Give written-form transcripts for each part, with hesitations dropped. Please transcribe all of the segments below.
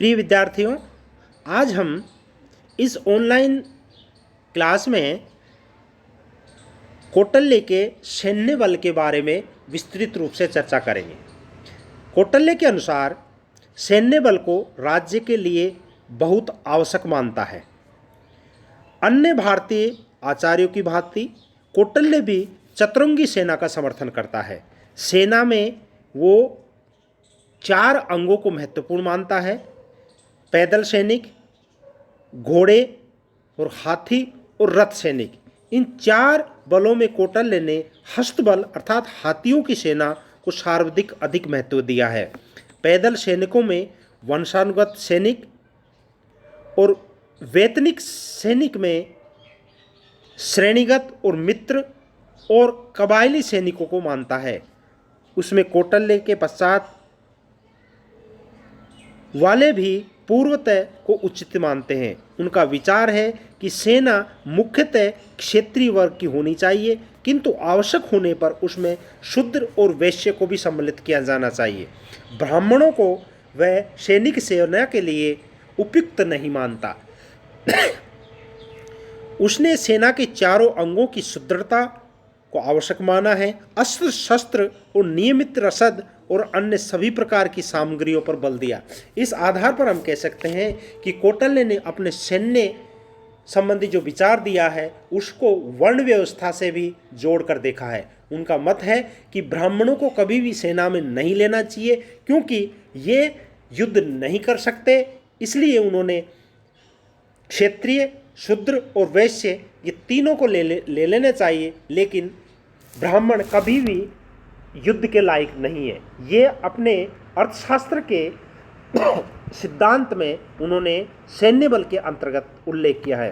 प्रिय विद्यार्थियों, आज हम इस ऑनलाइन क्लास में कौटिल्य के सैन्य बल के बारे में विस्तृत रूप से चर्चा करेंगे। कौटिल्य के अनुसार सैन्य बल को राज्य के लिए बहुत आवश्यक मानता है। अन्य भारतीय आचार्यों की भांति कौटिल्य भी चतुरंगी सेना का समर्थन करता है। सेना में वो 4 अंगों को महत्वपूर्ण मानता है: पैदल सैनिक, घोड़े और हाथी और रथ सैनिक। इन 4 बलों में कौटिल्य ने हस्तबल अर्थात हाथियों की सेना को सर्वाधिक अधिक महत्व दिया है। पैदल सैनिकों में वंशानुगत सैनिक और वैतनिक सैनिक में श्रेणीगत और मित्र और कबायली सैनिकों को मानता है। उसमें कौटिल्य के पश्चात वाले भी पूर्वतः को उचित मानते हैं। उनका विचार है कि सेना मुख्यतः क्षत्रिय वर्ग की होनी चाहिए, किंतु आवश्यक होने पर उसमें शूद्र और वैश्य को भी सम्मिलित किया जाना चाहिए। ब्राह्मणों को वह सैनिक सेना के लिए उपयुक्त नहीं मानता। उसने सेना के चारों अंगों की सुदृढ़ता को आवश्यक माना है। अस्त्र शस्त्र और नियमित रसद और अन्य सभी प्रकार की सामग्रियों पर बल दिया। इस आधार पर हम कह सकते हैं कि कौटिल्य ने अपने सैन्य संबंधी जो विचार दिया है उसको वर्ण व्यवस्था से भी जोड़कर देखा है। उनका मत है कि ब्राह्मणों को कभी भी सेना में नहीं लेना चाहिए, क्योंकि ये युद्ध नहीं कर सकते। इसलिए उन्होंने क्षत्रिय, शूद्र और वैश्य ये तीनों को ले लेने चाहिए, लेकिन ब्राह्मण कभी भी युद्ध के लायक नहीं है। ये अपने अर्थशास्त्र के सिद्धांत में उन्होंने सैन्य बल के अंतर्गत उल्लेख किया है।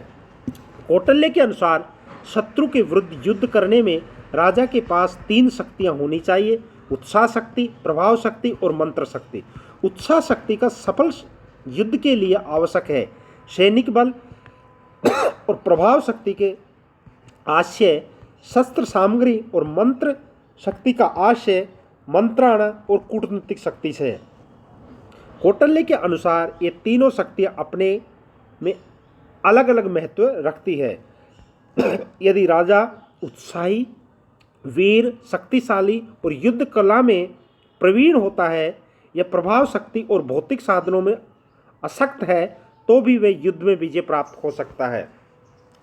कौटिल्य के अनुसार शत्रु के विरुद्ध युद्ध करने में राजा के पास 3 शक्तियां होनी चाहिए: उत्साह शक्ति, प्रभाव शक्ति और मंत्र शक्ति। उत्साह शक्ति का सफल युद्ध के लिए आवश्यक है सैनिक बल और प्रभाव शक्ति के आशय शस्त्र सामग्री और मंत्र शक्ति का आशय मंत्राण और कूटनीतिक शक्ति से है। कौटिल्य के अनुसार ये तीनों शक्तियां अपने में अलग अलग महत्व रखती है। यदि राजा उत्साही, वीर, शक्तिशाली और युद्ध कला में प्रवीण होता है या प्रभाव शक्ति और भौतिक साधनों में अशक्त है, तो भी वह युद्ध में विजय प्राप्त हो सकता है।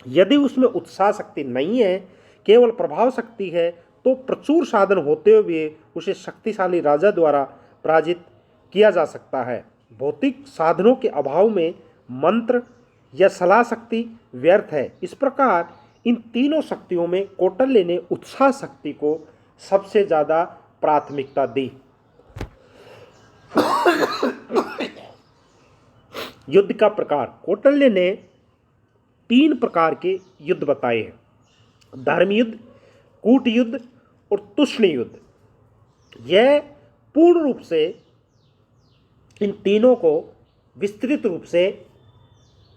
यदि उसमें उत्साह शक्ति नहीं है, केवल प्रभाव शक्ति है, तो प्रचुर साधन होते हुए उसे शक्तिशाली राजा द्वारा पराजित किया जा सकता है। भौतिक साधनों के अभाव में मंत्र या सलाह शक्ति व्यर्थ है। इस प्रकार इन तीनों शक्तियों में कौटिल्य ने उत्साह शक्ति को सबसे ज़्यादा प्राथमिकता दी। युद्ध का प्रकार: कौटिल्य ने 3 प्रकार के युद्ध बताए हैं: धर्म युद्ध, कूट युद्ध और तुष्ण युद्ध। यह पूर्ण रूप से इन तीनों को विस्तृत रूप से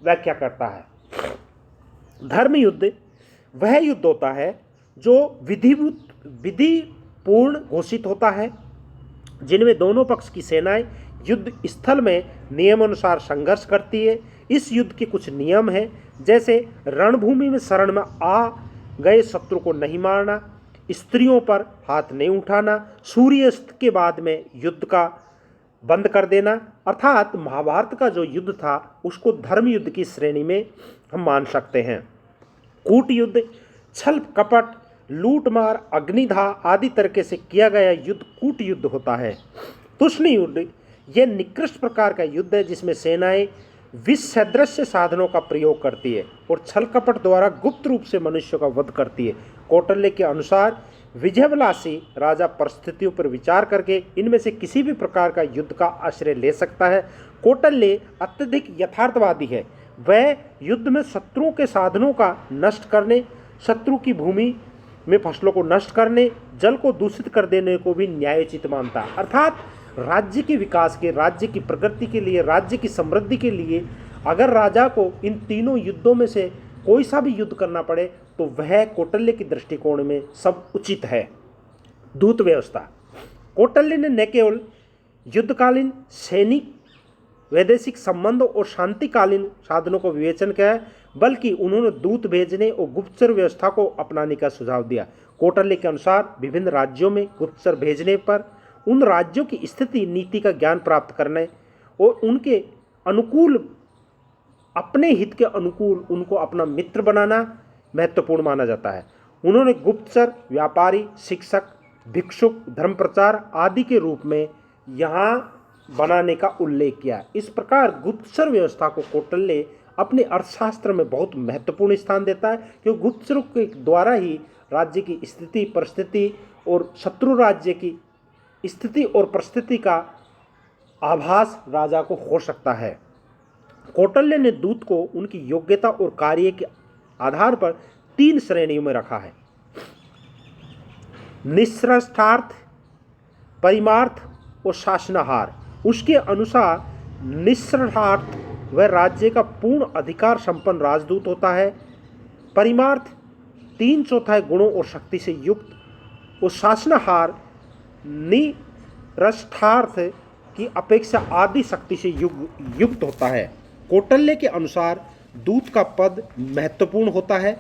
व्याख्या करता है। धर्म युद्ध वह युद्ध होता है जो विधिपूर्ण घोषित होता है, जिनमें दोनों पक्ष की सेनाएं युद्ध स्थल में नियमानुसार संघर्ष करती है। इस युद्ध के कुछ नियम हैं, जैसे रणभूमि में शरण में आ गए शत्रु को नहीं मारना, स्त्रियों पर हाथ नहीं उठाना, सूर्यास्त के बाद में युद्ध का बंद कर देना। अर्थात महाभारत का जो युद्ध था उसको धर्म युद्ध की श्रेणी में हम मान सकते हैं। कूट युद्ध छल कपट, लूटमार, अग्निदाह आदि तरीके से किया गया युद्ध कूट युद्ध होता है। तुष्ण युद्ध यह निकृष्ट प्रकार का युद्ध है जिसमें सेनाएं विष सदृश साधनों का प्रयोग करती है और छल कपट द्वारा गुप्त रूप से मनुष्यों का वध करती है। कौटिल्य के अनुसार विजयविलासी राजा परिस्थितियों पर विचार करके इनमें से किसी भी प्रकार का युद्ध का आश्रय ले सकता है। कौटिल्य अत्यधिक यथार्थवादी है। वह युद्ध में शत्रुओं के साधनों का नष्ट करने, शत्रु की भूमि में फसलों को नष्ट करने, जल को दूषित कर देने को भी न्यायोचित मानता है। अर्थात राज्य के विकास के, राज्य की प्रगति के लिए, राज्य की समृद्धि के लिए अगर राजा को इन तीनों युद्धों में से कोई सा भी युद्ध करना पड़े तो वह कौटिल्य के दृष्टिकोण में सब उचित है। दूत व्यवस्था: कौटिल्य ने न केवल युद्धकालीन सैनिक वैदेशिक संबंधों और शांतिकालीन साधनों को विवेचन किया है, बल्कि उन्होंने दूत भेजने और गुप्तचर व्यवस्था को अपनाने का सुझाव दिया। कौटिल्य के अनुसार विभिन्न राज्यों में गुप्तचर भेजने पर उन राज्यों की स्थिति नीति का ज्ञान प्राप्त करने और उनके अनुकूल, अपने हित के अनुकूल उनको अपना मित्र बनाना महत्वपूर्ण माना जाता है। उन्होंने गुप्तचर, व्यापारी, शिक्षक, भिक्षुक, धर्म प्रचार आदि के रूप में यहाँ बनाने का उल्लेख किया। इस प्रकार गुप्तचर व्यवस्था को कौटिल्य अपने अर्थशास्त्र में बहुत महत्वपूर्ण स्थान देता है, क्योंकि गुप्तचरों के द्वारा ही राज्य की स्थिति, परिस्थिति और शत्रु राज्य की स्थिति और परिस्थिति का आभास राजा को हो सकता है। कौटिल्य ने दूत को उनकी योग्यता और कार्य के आधार पर 3 श्रेणियों में रखा है: निःश्रेष्ठार्थ, परिमार्थ और शासनाहार। उसके अनुसार निःश्रेष्ठार्थ वह राज्य का पूर्ण अधिकार संपन्न राजदूत होता है, परिमार्थ 3/4 गुणों और शक्ति से युक्त, और शासनाहार निःश्रेष्ठार्थ की अपेक्षा आदि शक्ति से युक्त होता है। कौटिल्य के अनुसार दूत का पद महत्वपूर्ण होता है,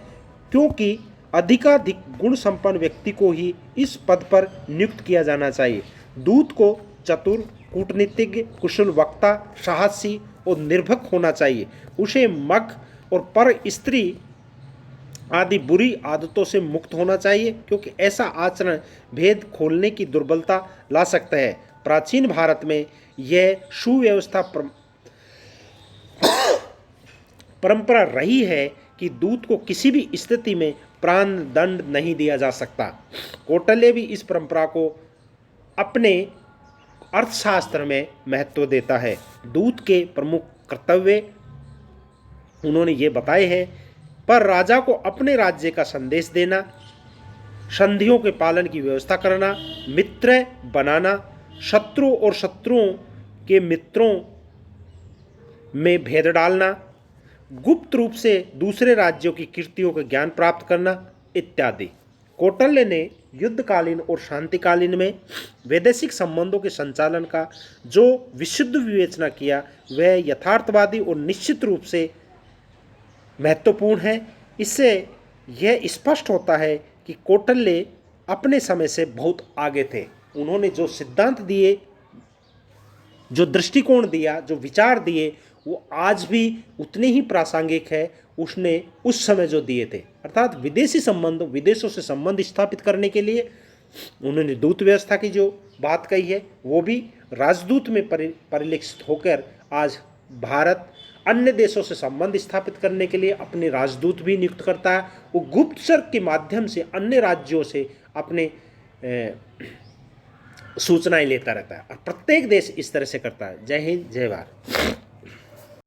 क्योंकि अधिकाधिक गुण संपन्न व्यक्ति को ही इस पद पर नियुक्त किया जाना चाहिए। दूत को चतुर, कूटनीतिज्ञ, कुशल वक्ता, साहसी और निर्भक होना चाहिए। उसे मग और पर स्त्री आदि बुरी आदतों से मुक्त होना चाहिए, क्योंकि ऐसा आचरण भेद खोलने की दुर्बलता ला सकता है। प्राचीन भारत में यह सुव्यवस्था परंपरा रही है कि दूत को किसी भी स्थिति में प्राण दंड नहीं दिया जा सकता। कौटिल्य भी इस परंपरा को अपने अर्थशास्त्र में महत्व देता है। दूत के प्रमुख कर्तव्य उन्होंने ये बताए हैं: पर राजा को अपने राज्य का संदेश देना, संधियों के पालन की व्यवस्था करना, मित्र बनाना, शत्रु और शत्रुओं के मित्रों में भेद डालना, गुप्त रूप से दूसरे राज्यों की कीर्तियों का ज्ञान प्राप्त करना इत्यादि। कौटिल्य ने युद्धकालीन और शांतिकालीन में वैदेशिक संबंधों के संचालन का जो विशुद्ध विवेचना किया वह यथार्थवादी और निश्चित रूप से महत्वपूर्ण है। इससे यह स्पष्ट होता है कि कौटिल्य अपने समय से बहुत आगे थे। उन्होंने जो सिद्धांत दिए, जो दृष्टिकोण दिया, जो विचार दिए, वो आज भी उतने ही प्रासंगिक है उसने उस समय जो दिए थे। अर्थात विदेशी संबंध, विदेशों से संबंध स्थापित करने के लिए उन्होंने दूत व्यवस्था की जो बात कही है वो भी राजदूत में परिलक्षित होकर आज भारत अन्य देशों से संबंध स्थापित करने के लिए अपने राजदूत भी नियुक्त करता है। वो गुप्तचर के माध्यम से अन्य राज्यों से अपने सूचनाएं लेता रहता है और प्रत्येक देश इस तरह से करता है। जय हिंद, जय भारत।